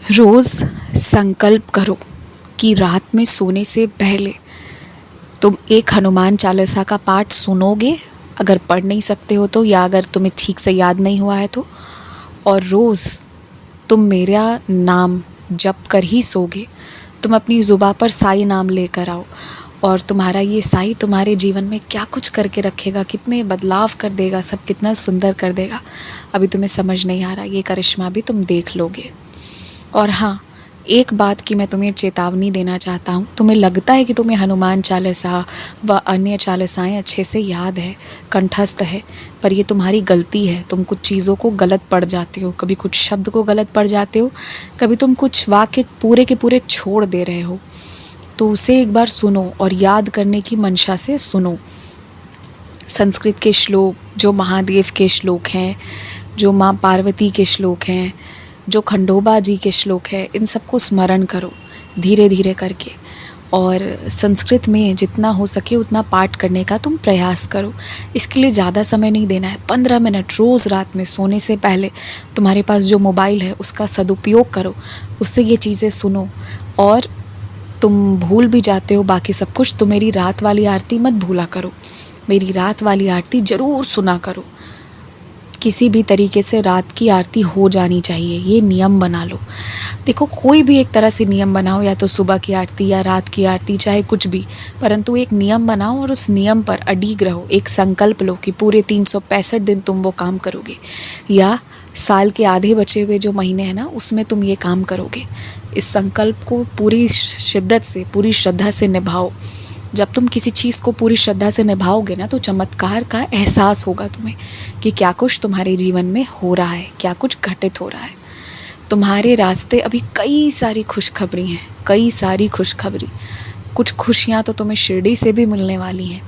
रोज़ संकल्प करो कि रात में सोने से पहले तुम एक हनुमान चालीसा का पाठ सुनोगे, अगर पढ़ नहीं सकते हो तो, या अगर तुम्हें ठीक से याद नहीं हुआ है तो। और रोज़ तुम मेरा नाम जप कर ही सोगे। तुम अपनी ज़ुबान पर साईं नाम लेकर आओ, और तुम्हारा ये साईं तुम्हारे जीवन में क्या कुछ करके रखेगा, कितने बदलाव कर देगा, सब कितना सुंदर कर देगा। अभी तुम्हें समझ नहीं आ रहा, ये करिश्मा भी तुम देख लोगे। और हाँ, एक बात की मैं तुम्हें चेतावनी देना चाहता हूँ। तुम्हें लगता है कि तुम्हें हनुमान चालीसा व अन्य चालीसाएँ अच्छे से याद है, कंठस्थ है, पर ये तुम्हारी गलती है। तुम कुछ चीज़ों को गलत पढ़ जाते हो, कभी कुछ शब्द को गलत पढ़ जाते हो, कभी तुम कुछ वाक्य पूरे के पूरे छोड़ दे रहे हो। तो उसे एक बार सुनो और याद करने की मंशा से सुनो। संस्कृत के श्लोक, जो महादेव के श्लोक हैं, जो माँ पार्वती के श्लोक हैं, जो खंडोबा जी के श्लोक हैं, इन सबको स्मरण करो धीरे धीरे करके। और संस्कृत में जितना हो सके उतना पाठ करने का तुम प्रयास करो। इसके लिए ज़्यादा समय नहीं देना है, 15 मिनट रोज़ रात में सोने से पहले तुम्हारे पास जो मोबाइल है उसका सदुपयोग करो, उससे ये चीज़ें सुनो। और तुम भूल भी जाते हो बाकी सब कुछ, तो मेरी रात वाली आरती मत भूला करो। मेरी रात वाली आरती ज़रूर सुना करो। किसी भी तरीके से रात की आरती हो जानी चाहिए, ये नियम बना लो। देखो, कोई भी एक तरह से नियम बनाओ, या तो सुबह की आरती या रात की आरती, चाहे कुछ भी, परंतु एक नियम बनाओ और उस नियम पर अडिग रहो। एक संकल्प लो कि पूरे 365 दिन तुम वो काम करोगे, या साल के आधे बचे हुए जो महीने हैं ना, उसमें तुम ये काम करोगे। इस संकल्प को पूरी शिद्दत से, पूरी श्रद्धा से निभाओ। जब तुम किसी चीज़ को पूरी श्रद्धा से निभाओगे ना, तो चमत्कार का एहसास होगा तुम्हें कि क्या कुछ तुम्हारे जीवन में हो रहा है, क्या कुछ घटित हो रहा है। तुम्हारे रास्ते अभी कई सारी खुशखबरी हैं, कई सारी खुशखबरी। कुछ खुशियाँ तो तुम्हें शिरडी से भी मिलने वाली हैं।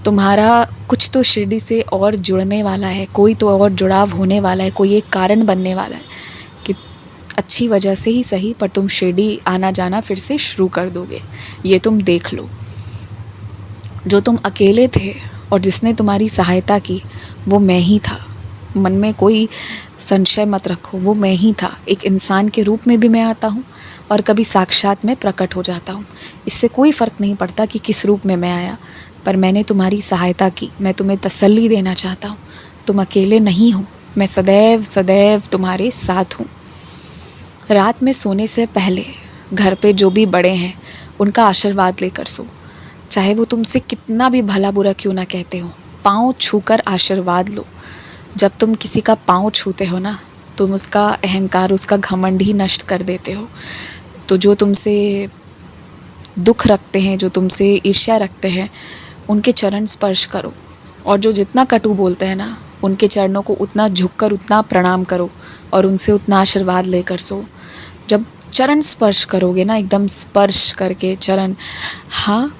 तुम्हारा कुछ तो शिरडी से और जुड़ने वाला है, कोई तो और जुड़ाव होने वाला है, कोई एक कारण बनने वाला है कि अच्छी वजह से ही सही, पर तुम शिरडी आना जाना फिर से शुरू कर दोगे। ये तुम देख लो। जो तुम अकेले थे और जिसने तुम्हारी सहायता की, वो मैं ही था। मन में कोई संशय मत रखो, वो मैं ही था। एक इंसान के रूप में भी मैं आता हूँ और कभी साक्षात में प्रकट हो जाता हूँ। इससे कोई फ़र्क नहीं पड़ता कि किस रूप में मैं आया, पर मैंने तुम्हारी सहायता की। मैं तुम्हें तसल्ली देना चाहता हूँ, तुम अकेले नहीं हो। मैं सदैव सदैव तुम्हारे साथ हूँ। रात में सोने से पहले घर पे जो भी बड़े हैं उनका आशीर्वाद लेकर सो, चाहे वो तुमसे कितना भी भला बुरा क्यों ना कहते हो। पाँव छूकर आशीर्वाद लो। जब तुम किसी का पाँव छूते हो ना, तुम उसका अहंकार, उसका घमंड ही नष्ट कर देते हो। तो जो तुमसे दुख रखते हैं, जो तुमसे ईर्ष्या रखते हैं, उनके चरण स्पर्श करो। और जो जितना कटु बोलते हैं ना, उनके चरणों को उतना झुककर उतना प्रणाम करो और उनसे उतना आशीर्वाद लेकर सो। जब चरण स्पर्श करोगे ना, एकदम स्पर्श करके चरण, हाँ,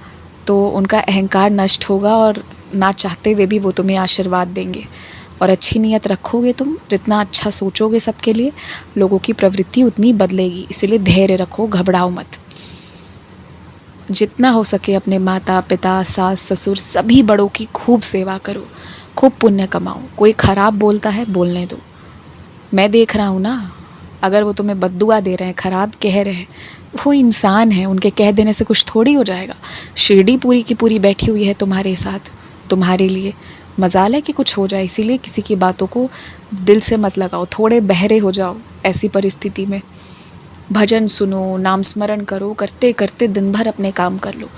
तो उनका अहंकार नष्ट होगा और ना चाहते हुए भी वो तुम्हें आशीर्वाद देंगे। और अच्छी नीयत रखोगे तुम, जितना अच्छा सोचोगे सबके लिए, लोगों की प्रवृत्ति उतनी बदलेगी। इसलिए धैर्य रखो, घबराओ मत। जितना हो सके अपने माता पिता, सास ससुर, सभी बड़ों की खूब सेवा करो, खूब पुण्य कमाओ। कोई ख़राब बोलता है, बोलने दो। मैं देख रहा हूँ ना, अगर वो तुम्हें बद्दुआ दे रहे हैं, ख़राब कह रहे हैं, वो इंसान है, उनके कह देने से कुछ थोड़ी हो जाएगा। शिरडी पूरी की पूरी बैठी हुई है तुम्हारे साथ, तुम्हारे लिए। मजाल है कि कुछ हो जाए, इसीलिए किसी की बातों को दिल से मत लगाओ। थोड़े बहरे हो जाओ ऐसी परिस्थिति में। भजन सुनो, नाम स्मरण करो, करते करते दिन भर अपने काम कर लो,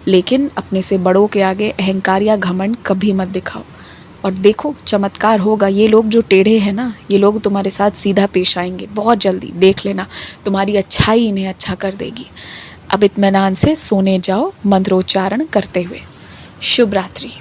लेकिन अपने से बड़ों के आगे अहंकार या घमंड कभी मत दिखाओ। और देखो, चमत्कार होगा। ये लोग जो टेढ़े हैं ना, ये लोग तुम्हारे साथ सीधा पेश आएंगे बहुत जल्दी। देख लेना, तुम्हारी अच्छाई इन्हें अच्छा कर देगी। अब इत्मीनान से सोने जाओ, मंत्रोच्चारण करते हुए। शुभ रात्रि।